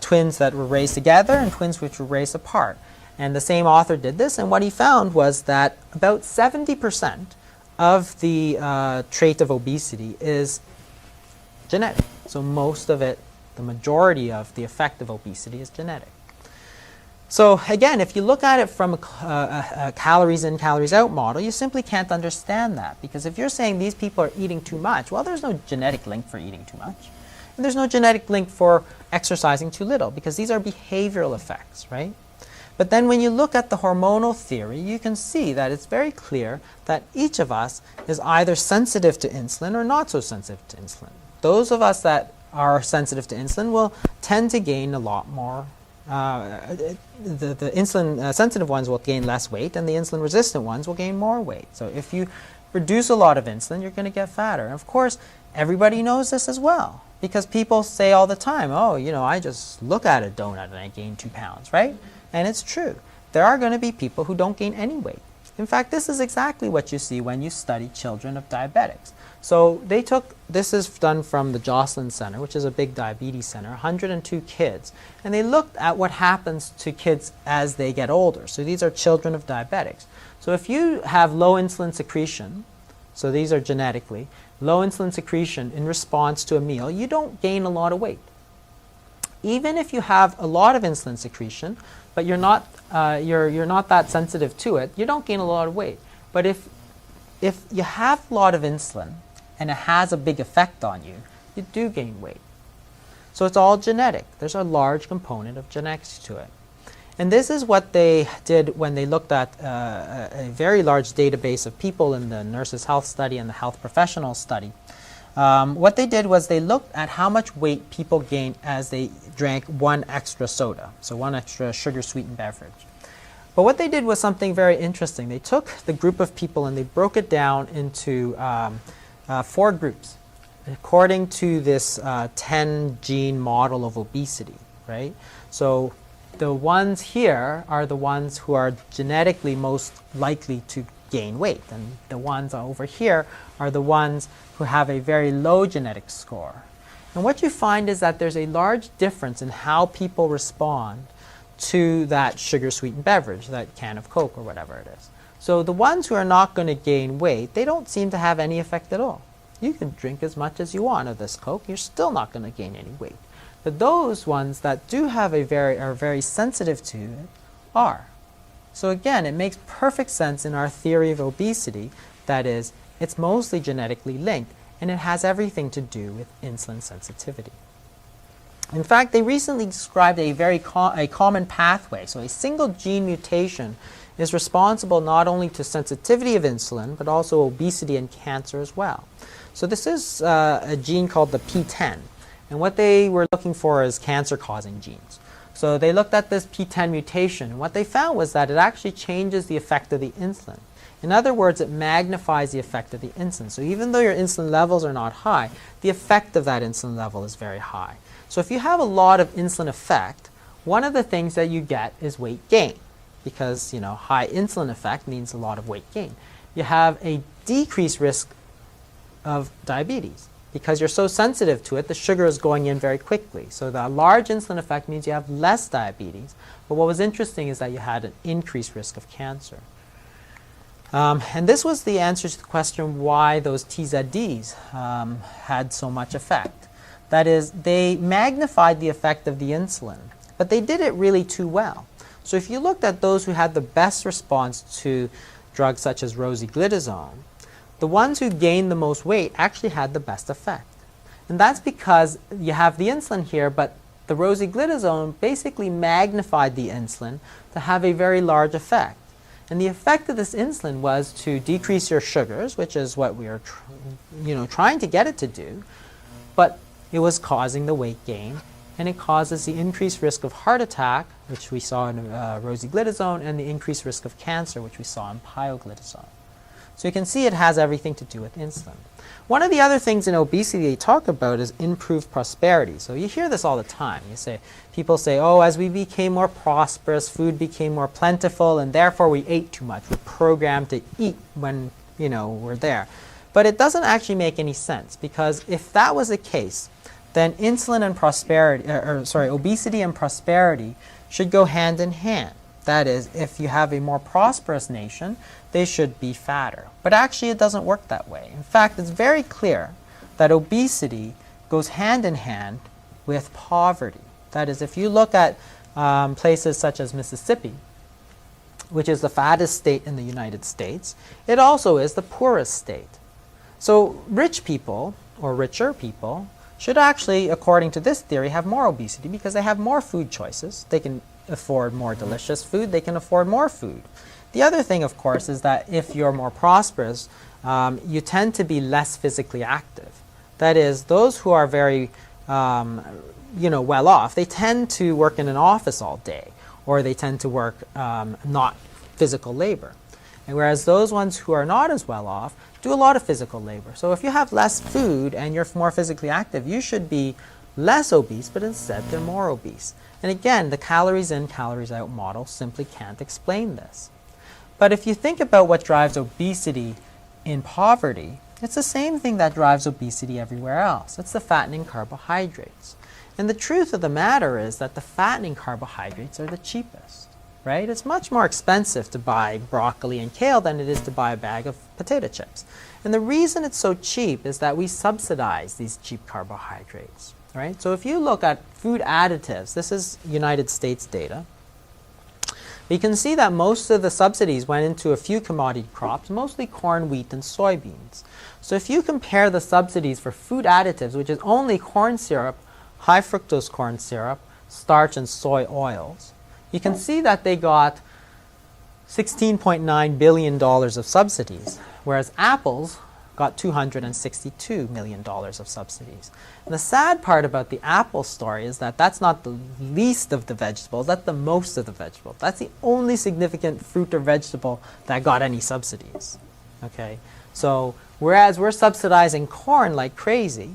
twins that were raised together and twins which were raised apart. And the same author did this, and what he found was that about 70% of the trait of obesity is genetic. So most of it, the majority of the effect of obesity is genetic. So again, if you look at it from a calories in, calories out model, you simply can't understand that. Because if you're saying these people are eating too much, well, there's no genetic link for eating too much. And there's no genetic link for exercising too little, because these are behavioral effects, right? But then when you look at the hormonal theory, you can see that it's very clear that each of us is either sensitive to insulin or not so sensitive to insulin. Those of us that are sensitive to insulin will tend to gain a lot more. The insulin sensitive ones will gain less weight, and the insulin resistant ones will gain more weight. So if you produce a lot of insulin, you're going to get fatter. And of course, everybody knows this as well, because people say all the time, oh, I just look at a donut and I gain 2 pounds, right? And it's true. There are going to be people who don't gain any weight. In fact, this is exactly what you see when you study children of diabetics. So they took, this is done from the Joslin Center, which is a big diabetes center, 102 kids, and they looked at what happens to kids as they get older. So these are children of diabetics. So if you have low insulin secretion, so these are genetically, low insulin secretion in response to a meal, you don't gain a lot of weight. Even if you have a lot of insulin secretion, but you're not that sensitive to it, you don't gain a lot of weight. But if you have a lot of insulin and it has a big effect on you, you do gain weight. So it's all genetic. There's a large component of genetics to it. And this is what they did when they looked at a very large database of people in the Nurses' Health Study and the Health Professionals Study. What they did was they looked at how much weight people gained as they drank one extra soda, so one extra sugar-sweetened beverage. But what they did was something very interesting. They took the group of people and they broke it down into 4 groups according to this 10-gene model of obesity, right? So the ones here are the ones who are genetically most likely to gain weight, and the ones over here are the ones who have a very low genetic score. And what you find is that there's a large difference in how people respond to that sugar-sweetened beverage, that can of Coke or whatever it is. So the ones who are not going to gain weight, they don't seem to have any effect at all. You can drink as much as you want of this Coke, you're still not going to gain any weight. But those ones that do have are very sensitive to it are. So again, it makes perfect sense in our theory of obesity, that is, it's mostly genetically linked, and it has everything to do with insulin sensitivity. In fact, they recently described a common pathway. So a single gene mutation is responsible not only to sensitivity of insulin, but also obesity and cancer as well. So this is a gene called the P10. And what they were looking for is cancer-causing genes. So they looked at this P10 mutation, and what they found was that it actually changes the effect of the insulin. In other words, it magnifies the effect of the insulin. So even though your insulin levels are not high, the effect of that insulin level is very high. So if you have a lot of insulin effect, one of the things that you get is weight gain, because high insulin effect means a lot of weight gain. You have a decreased risk of diabetes. Because you're so sensitive to it, the sugar is going in very quickly. So the large insulin effect means you have less diabetes. But what was interesting is that you had an increased risk of cancer. And this was the answer to the question why those TZDs had so much effect. That is, they magnified the effect of the insulin, but they did it really too well. So if you looked at those who had the best response to drugs such as rosiglitazone, the ones who gained the most weight actually had the best effect. And that's because you have the insulin here, but the rosiglitazone basically magnified the insulin to have a very large effect. And the effect of this insulin was to decrease your sugars, which is what we are trying to get it to do, but it was causing the weight gain, and it causes the increased risk of heart attack, which we saw in rosiglitazone, and the increased risk of cancer, which we saw in pioglitazone. So you can see it has everything to do with insulin. One of the other things in obesity they talk about is improved prosperity. So you hear this all the time. People say, oh, as we became more prosperous, food became more plentiful, and therefore we ate too much. We're programmed to eat when we're there. But it doesn't actually make any sense, because if that was the case, then insulin and prosperity, obesity and prosperity should go hand in hand. That is, if you have a more prosperous nation, they should be fatter. But actually it doesn't work that way. In fact, it's very clear that obesity goes hand in hand with poverty. That is, if you look at places such as Mississippi, which is the fattest state in the United States, it also is the poorest state. So rich people, or richer people, should actually, according to this theory, have more obesity because they have more food choices. They can afford more delicious food, they can afford more food. The other thing, of course, is that if you're more prosperous, you tend to be less physically active. That is, those who are very well off, they tend to work in an office all day, or they tend to work not physical labor. And whereas those ones who are not as well off do a lot of physical labor. So if you have less food and you're more physically active, you should be less obese, but instead they're more obese. And again, the calories in, calories out model simply can't explain this. But if you think about what drives obesity in poverty, it's the same thing that drives obesity everywhere else. It's the fattening carbohydrates. And the truth of the matter is that the fattening carbohydrates are the cheapest, right? It's much more expensive to buy broccoli and kale than it is to buy a bag of potato chips. And the reason it's so cheap is that we subsidize these cheap carbohydrates, right? So if you look at food additives, this is United States data, you can see that most of the subsidies went into a few commodity crops, mostly corn, wheat, and soybeans. So if you compare the subsidies for food additives, which is only corn syrup, high fructose corn syrup, starch, and soy oils, you can see that they got $16.9 billion of subsidies, whereas apples got $262 million of subsidies. And the sad part about the apple story is that that's not the least of the vegetables, that's the most of the vegetables. That's the only significant fruit or vegetable that got any subsidies. Okay? So whereas we're subsidizing corn like crazy,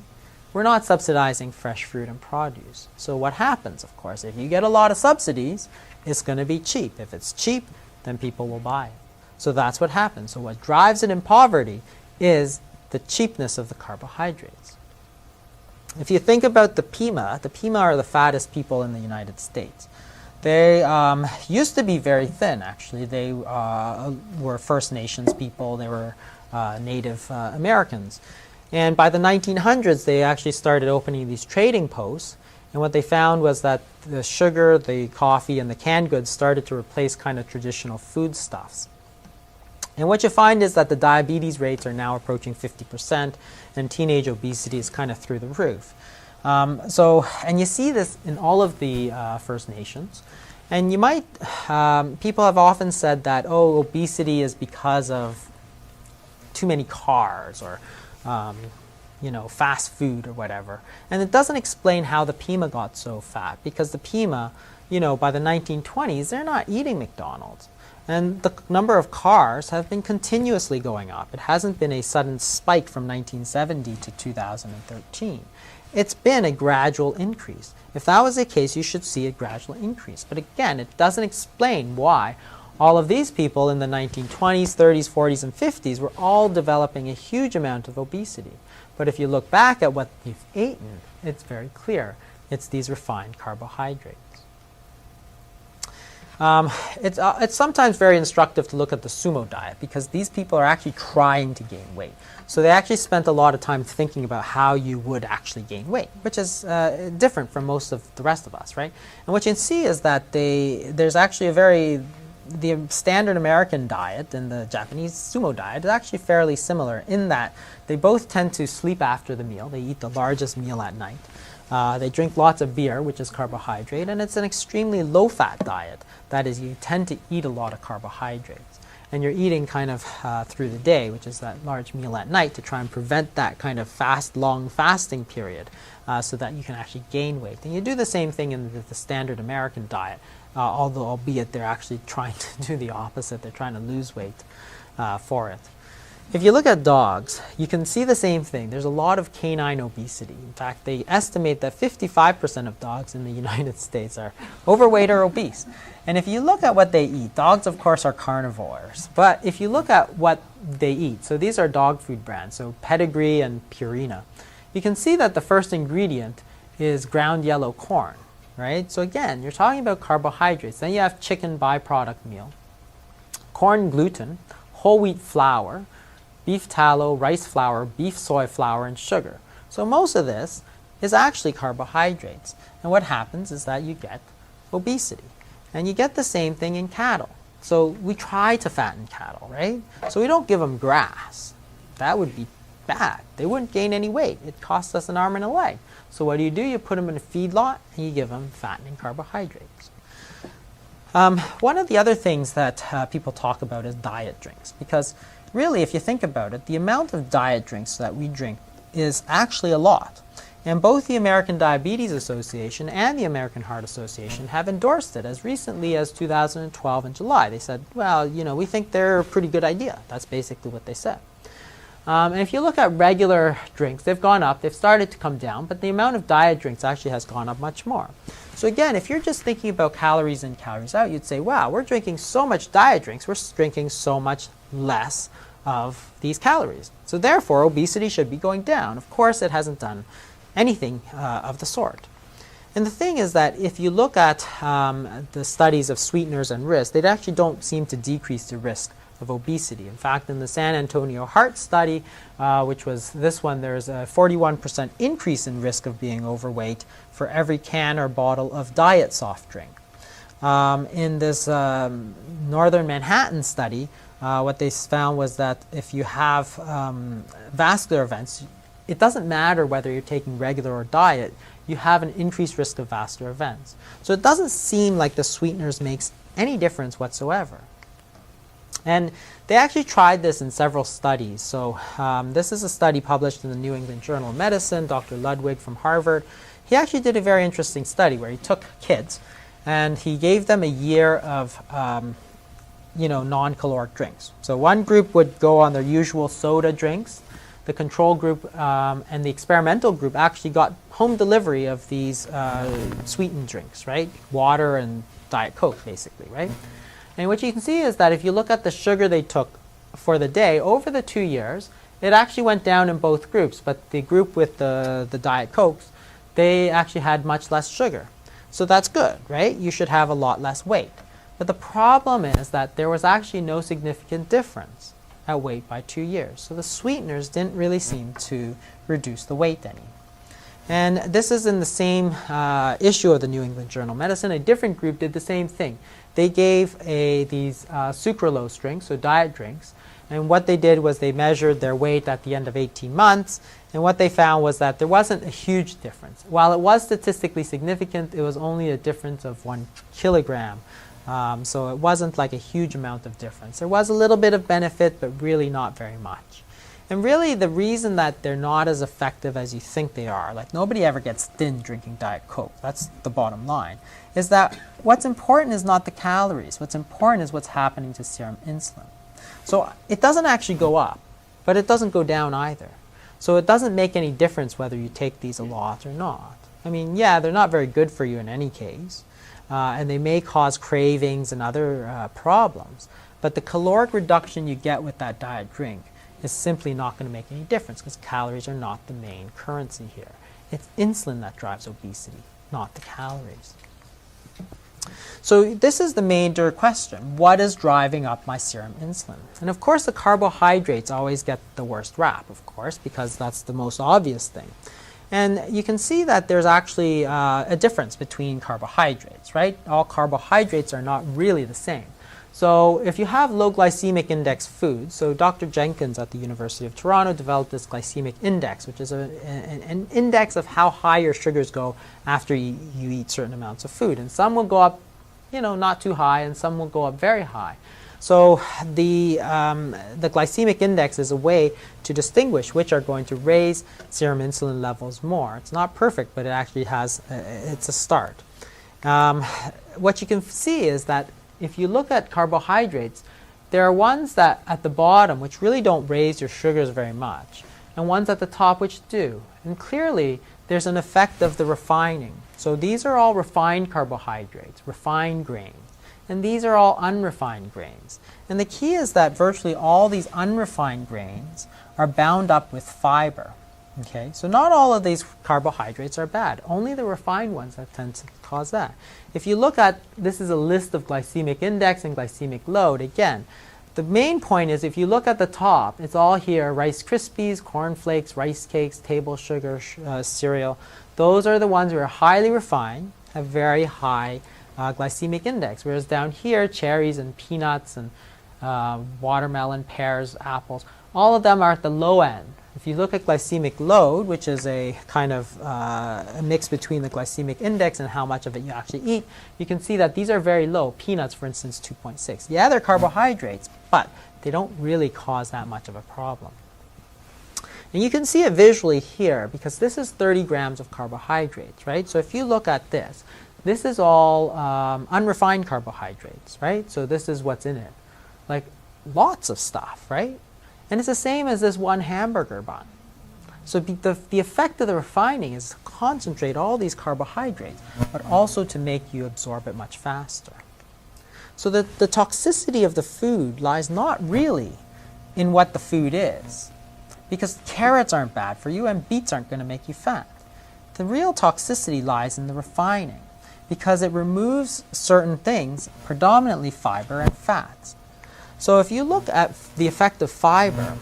we're not subsidizing fresh fruit and produce. So what happens, of course, if you get a lot of subsidies, it's going to be cheap. If it's cheap, then people will buy it. So that's what happens. So what drives it in poverty is the cheapness of the carbohydrates. If you think about the Pima are the fattest people in the United States. They used to be very thin, actually. They were First Nations people. They were Native Americans. And by the 1900s, they actually started opening these trading posts. And what they found was that the sugar, the coffee, and the canned goods started to replace kind of traditional foodstuffs. And what you find is that the diabetes rates are now approaching 50%, and teenage obesity is kind of through the roof. And you see this in all of the First Nations. And you might, people have often said that, oh, obesity is because of too many cars or fast food or whatever. And it doesn't explain how the Pima got so fat, because the Pima, by the 1920s, they're not eating McDonald's. And the number of cars have been continuously going up. It hasn't been a sudden spike from 1970 to 2013. It's been a gradual increase. If that was the case, you should see a gradual increase. But again, it doesn't explain why all of these people in the 1920s, 30s, 40s, and 50s were all developing a huge amount of obesity. But if you look back at what they've eaten, it's very clear. It's these refined carbohydrates. It's sometimes very instructive to look at the sumo diet, because these people are actually trying to gain weight. So they actually spent a lot of time thinking about how you would actually gain weight, which is different from most of the rest of us, right? And what you can see is that there's actually the standard American diet and the Japanese sumo diet is actually fairly similar in that they both tend to sleep after the meal. They eat the largest meal at night. They drink lots of beer, which is carbohydrate, and it's an extremely low-fat diet. That is, you tend to eat a lot of carbohydrates. And you're eating kind of through the day, which is that large meal at night, to try and prevent that kind of long fasting period so that you can actually gain weight. And you do the same thing in the standard American diet, albeit they're actually trying to do the opposite. They're trying to lose weight for it. If you look at dogs, you can see the same thing. There's a lot of canine obesity. In fact, they estimate that 55% of dogs in the United States are overweight or obese. And if you look at what they eat, dogs, of course, are carnivores. But if you look at what they eat, so these are dog food brands, so Pedigree and Purina, you can see that the first ingredient is ground yellow corn, right? So again, you're talking about carbohydrates. Then you have chicken byproduct meal, corn gluten, whole wheat flour, beef tallow, rice flour, beef soy flour, and sugar. So most of this is actually carbohydrates. And what happens is that you get obesity. And you get the same thing in cattle. So we try to fatten cattle, right? So we don't give them grass. That would be bad. They wouldn't gain any weight. It costs us an arm and a leg. So what do? You put them in a feedlot and you give them fattening carbohydrates. One of the other things that people talk about is diet drinks, because really, if you think about it, the amount of diet drinks that we drink is actually a lot. And both the American Diabetes Association and the American Heart Association have endorsed it as recently as 2012 in July. They said, well, we think they're a pretty good idea. That's basically what they said. And if you look at regular drinks, they've gone up. They've started to come down, but the amount of diet drinks actually has gone up much more. So again, if you're just thinking about calories in, calories out, you'd say, wow, we're drinking so much diet drinks, we're drinking so much less of these calories. So therefore, obesity should be going down. Of course, it hasn't done anything of the sort. And the thing is that if you look at the studies of sweeteners and risk, they actually don't seem to decrease the risk of obesity. In fact, in the San Antonio Heart Study, which was this one, there's a 41% increase in risk of being overweight for every can or bottle of diet soft drink. In this Northern Manhattan study, what they found was that if you have vascular events, it doesn't matter whether you're taking regular or diet, you have an increased risk of vascular events. So it doesn't seem like the sweeteners makes any difference whatsoever. And they actually tried this in several studies. So this is a study published in the New England Journal of Medicine, Dr. Ludwig from Harvard. He actually did a very interesting study where he took kids and he gave them a year of non-caloric drinks. So one group would go on their usual soda drinks. The control group and the experimental group actually got home delivery of these sweetened drinks, right? Water and Diet Coke, basically, right? And what you can see is that if you look at the sugar they took for the day over the 2 years, it actually went down in both groups. But the group with the Diet Cokes, they actually had much less sugar. So that's good, right? You should have a lot less weight. But the problem is that there was actually no significant difference at weight by 2 years. So the sweeteners didn't really seem to reduce the weight any. And this is in the same issue of the New England Journal of Medicine. A different group did the same thing. They gave these sucralose drinks, so diet drinks, and what they did was they measured their weight at the end of 18 months, and what they found was that there wasn't a huge difference. While it was statistically significant, it was only a difference of 1 kilogram. So it wasn't like a huge amount of difference. There was a little bit of benefit, but really not very much. And really the reason that they're not as effective as you think they are, like nobody ever gets thin drinking Diet Coke, that's the bottom line, is that what's important is not the calories. What's important is what's happening to serum insulin. So it doesn't actually go up, but it doesn't go down either. So it doesn't make any difference whether you take these a lot or not. I mean, yeah, they're not very good for you in any case, and they may cause cravings and other problems, but the caloric reduction you get with that diet drink is simply not going to make any difference because calories are not the main currency here. It's insulin that drives obesity, not the calories. So this is the major question. What is driving up my serum insulin? And of course the carbohydrates always get the worst rap, of course, because that's the most obvious thing. And you can see that there's actually a difference between carbohydrates, right? All carbohydrates are not really the same. So if you have low glycemic index foods, so Dr. Jenkins at the University of Toronto developed this glycemic index, which is an index of how high your sugars go after you eat certain amounts of food. And some will go up, not too high, and some will go up very high. So the glycemic index is a way to distinguish which are going to raise serum insulin levels more. It's not perfect, but it actually has, it's a start. What you can see is that if you look at carbohydrates, there are ones that at the bottom which really don't raise your sugars very much, and ones at the top which do. And clearly, there's an effect of the refining. So these are all refined carbohydrates, refined grains, and these are all unrefined grains. And the key is that virtually all these unrefined grains are bound up with fiber. Okay, so not all of these carbohydrates are bad, only the refined ones that tend to cause that. If you look at, this is a list of glycemic index and glycemic load, again, the main point is if you look at the top, it's all here, Rice Krispies, corn flakes, rice cakes, table sugar, cereal. Those are the ones that are highly refined, have very high glycemic index, whereas down here, cherries and peanuts and watermelon, pears, apples, all of them are at the low end. If you look at glycemic load, which is a kind of a mix between the glycemic index and how much of it you actually eat, you can see that these are very low. Peanuts, for instance, 2.6. Yeah, they're carbohydrates, but they don't really cause that much of a problem. And you can see it visually here because this is 30 grams of carbohydrates, right? So if you look at this, this is all unrefined carbohydrates, right? So this is what's in it. Like lots of stuff, right? And it's the same as this one hamburger bun. So the effect of the refining is to concentrate all these carbohydrates, but also to make you absorb it much faster. So the toxicity of the food lies not really in what the food is, because carrots aren't bad for you and beets aren't going to make you fat. The real toxicity lies in the refining, because it removes certain things, predominantly fiber and fats. So if you look at the effect of fiber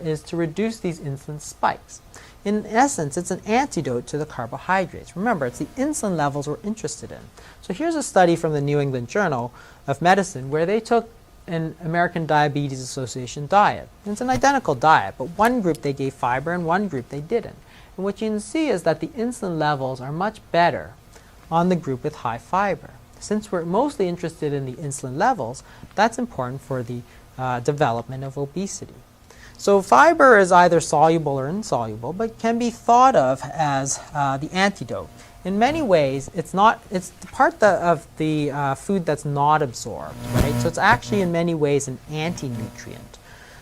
is to reduce these insulin spikes. In essence, it's an antidote to the carbohydrates. Remember, it's the insulin levels we're interested in. So here's a study from the New England Journal of Medicine where they took an American Diabetes Association diet. And it's an identical diet, but one group they gave fiber and one group they didn't. And what you can see is that the insulin levels are much better on the group with high fiber. Since we're mostly interested in the insulin levels, that's important for the development of obesity. So fiber is either soluble or insoluble, but can be thought of as the antidote. In many ways, it's the part of the food that's not absorbed, right? So it's actually in many ways an anti-nutrient.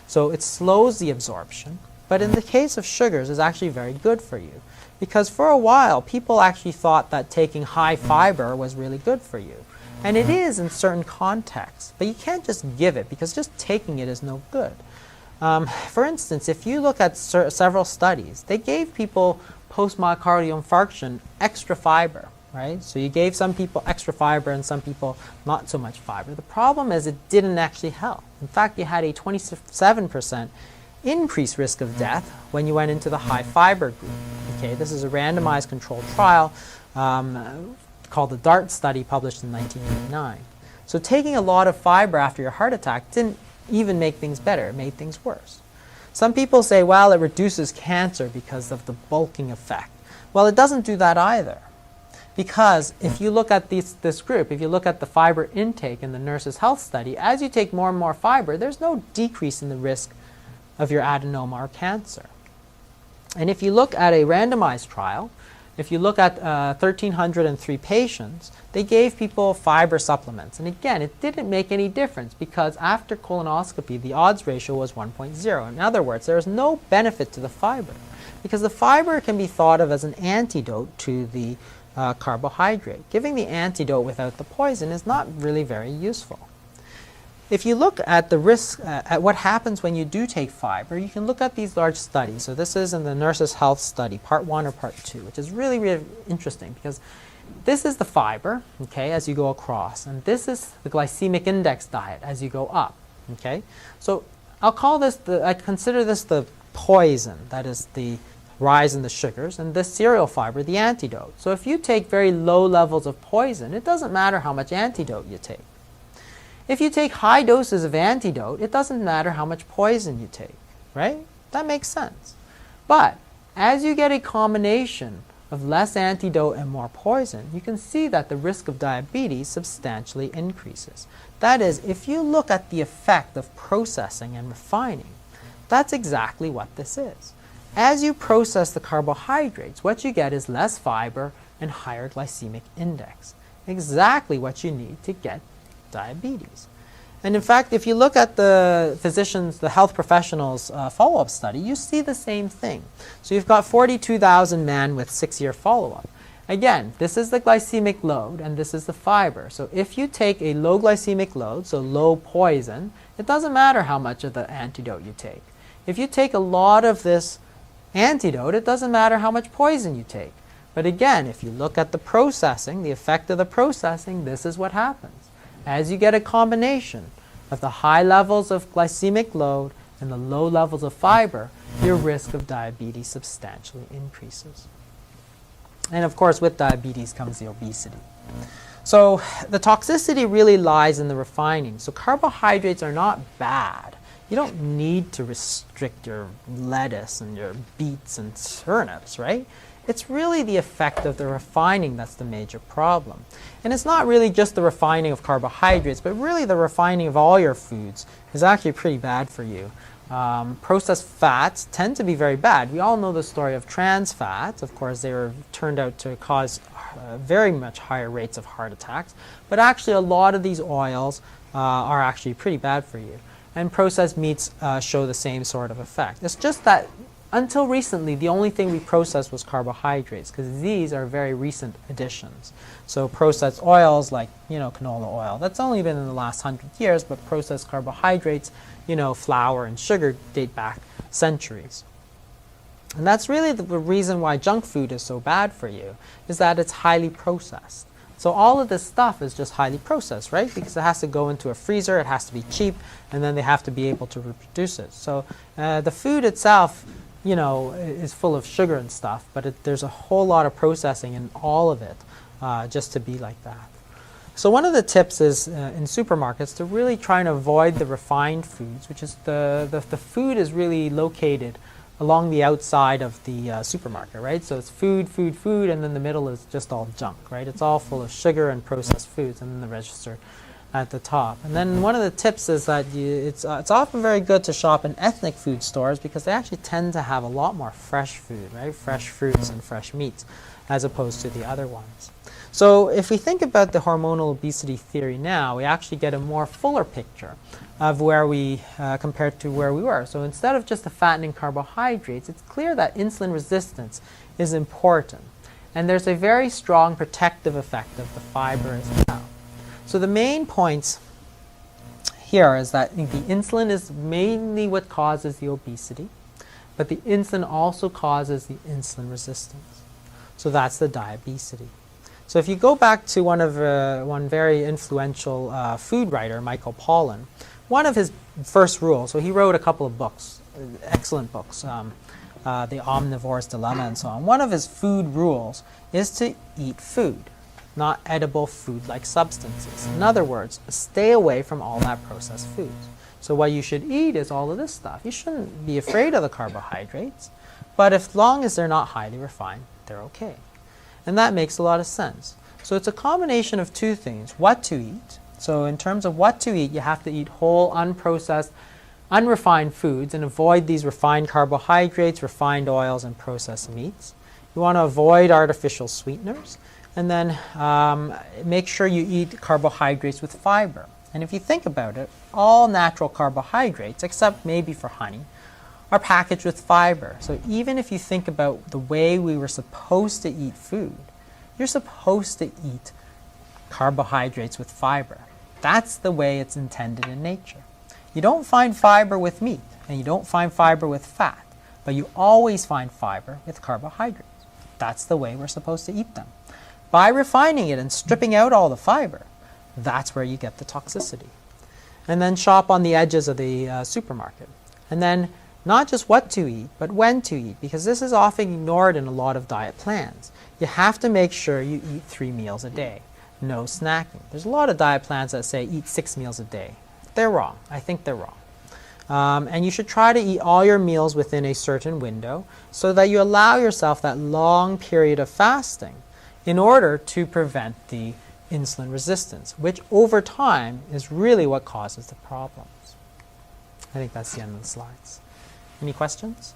So it slows the absorption, but in the case of sugars, it's actually very good for you. Because for a while, people actually thought that taking high fiber was really good for you. And it is in certain contexts, but you can't just give it, because just taking it is no good. For instance, if you look at several studies, they gave people post-myocardial infarction extra fiber, right? So you gave some people extra fiber and some people not so much fiber. The problem is it didn't actually help. In fact, you had a 27% increased risk of death when you went into the high fiber group. Okay, this is a randomized controlled trial called the DART study, published in 1989. So taking a lot of fiber after your heart attack didn't even make things better, it made things worse. Some people say, well, it reduces cancer because of the bulking effect. Well, it doesn't do that either. Because if you look at this group, if you look at the fiber intake in the Nurses' Health study, as you take more and more fiber, there's no decrease in the risk of your adenoma or cancer. And if you look at a randomized trial, if you look at 1,303 patients, they gave people fiber supplements. And again, it didn't make any difference because after colonoscopy, the odds ratio was 1.0. In other words, there is no benefit to the fiber because the fiber can be thought of as an antidote to the carbohydrate. Giving the antidote without the poison is not really very useful. If you look at the risk, at what happens when you do take fiber, you can look at these large studies. So this is in the Nurses' Health study, part 1 or part 2, which is really, really interesting because this is the fiber, okay, as you go across, and this is the glycemic index diet as you go up, okay. So I'll call this, I consider this the poison, that is the rise in the sugars, and this cereal fiber, the antidote. So if you take very low levels of poison, it doesn't matter how much antidote you take. If you take high doses of antidote, it doesn't matter how much poison you take, right? That makes sense. But as you get a combination of less antidote and more poison, you can see that the risk of diabetes substantially increases. That is, if you look at the effect of processing and refining, that's exactly what this is. As you process the carbohydrates, what you get is less fiber and higher glycemic index. Exactly what you need to get diabetes. And in fact, if you look at the physicians, the health professionals follow-up study, you see the same thing. So you've got 42,000 men with 6-year follow-up. Again, this is the glycemic load and this is the fiber. So if you take a low glycemic load, so low poison, it doesn't matter how much of the antidote you take. If you take a lot of this antidote, it doesn't matter how much poison you take. But again, if you look at the processing, the effect of the processing, this is what happens. As you get a combination of the high levels of glycemic load and the low levels of fiber, your risk of diabetes substantially increases. And of course, with diabetes comes the obesity. So the toxicity really lies in the refining. So carbohydrates are not bad. You don't need to restrict your lettuce and your beets and turnips, right? It's really the effect of the refining that's the major problem. And it's not really just the refining of carbohydrates, but really the refining of all your foods is actually pretty bad for you. Processed fats tend to be very bad. We all know the story of trans fats. Of course, they were turned out to cause very much higher rates of heart attacks. But actually, a lot of these oils are actually pretty bad for you. And processed meats show the same sort of effect. It's just that Until recently, the only thing we processed was carbohydrates, because these are very recent additions. So processed oils like, canola oil, that's only been in the last 100 years, but processed carbohydrates, flour and sugar date back centuries. And that's really the reason why junk food is so bad for you, is that it's highly processed. So all of this stuff is just highly processed, right? Because it has to go into a freezer, it has to be cheap, and then they have to be able to reproduce it. So the food itself, is full of sugar and stuff, but there's a whole lot of processing in all of it just to be like that. So one of the tips is in supermarkets to really try and avoid the refined foods, which is the food is really located along the outside of the supermarket, right? So it's food, food, food, and then the middle is just all junk, right? It's all full of sugar and processed foods, and then the register at the top. And then one of the tips is that it's often very good to shop in ethnic food stores because they actually tend to have a lot more fresh food, right? Fresh fruits and fresh meats, as opposed to the other ones. So if we think about the hormonal obesity theory now, we actually get a more fuller picture of where we, compared to where we were. So instead of just the fattening carbohydrates, it's clear that insulin resistance is important. And there's a very strong protective effect of the fiber as well. So the main points here is that the insulin is mainly what causes the obesity, but the insulin also causes the insulin resistance. So that's the diabetes. So if you go back to one very influential food writer, Michael Pollan, one of his first rules, so he wrote a couple of books, excellent books, The Omnivore's Dilemma and so on. One of his food rules is to eat food, not edible food-like substances. In other words, stay away from all that processed foods. So what you should eat is all of this stuff. You shouldn't be afraid of the carbohydrates, but as long as they're not highly refined, they're okay. And that makes a lot of sense. So it's a combination of two things: what to eat. So in terms of what to eat, you have to eat whole, unprocessed, unrefined foods and avoid these refined carbohydrates, refined oils, and processed meats. You want to avoid artificial sweeteners. And then make sure you eat carbohydrates with fiber. And if you think about it, all natural carbohydrates, except maybe for honey, are packaged with fiber. So even if you think about the way we were supposed to eat food, you're supposed to eat carbohydrates with fiber. That's the way it's intended in nature. You don't find fiber with meat, and you don't find fiber with fat, but you always find fiber with carbohydrates. That's the way we're supposed to eat them. By refining it and stripping out all the fiber, that's where you get the toxicity. And then shop on the edges of the supermarket. And then not just what to eat, but when to eat, because this is often ignored in a lot of diet plans. You have to make sure you eat 3 meals a day. No snacking. There's a lot of diet plans that say eat 6 meals a day. They're wrong. I think they're wrong. And you should try to eat all your meals within a certain window so that you allow yourself that long period of fasting in order to prevent the insulin resistance, which over time is really what causes the problems. I think that's the end of the slides. Any questions?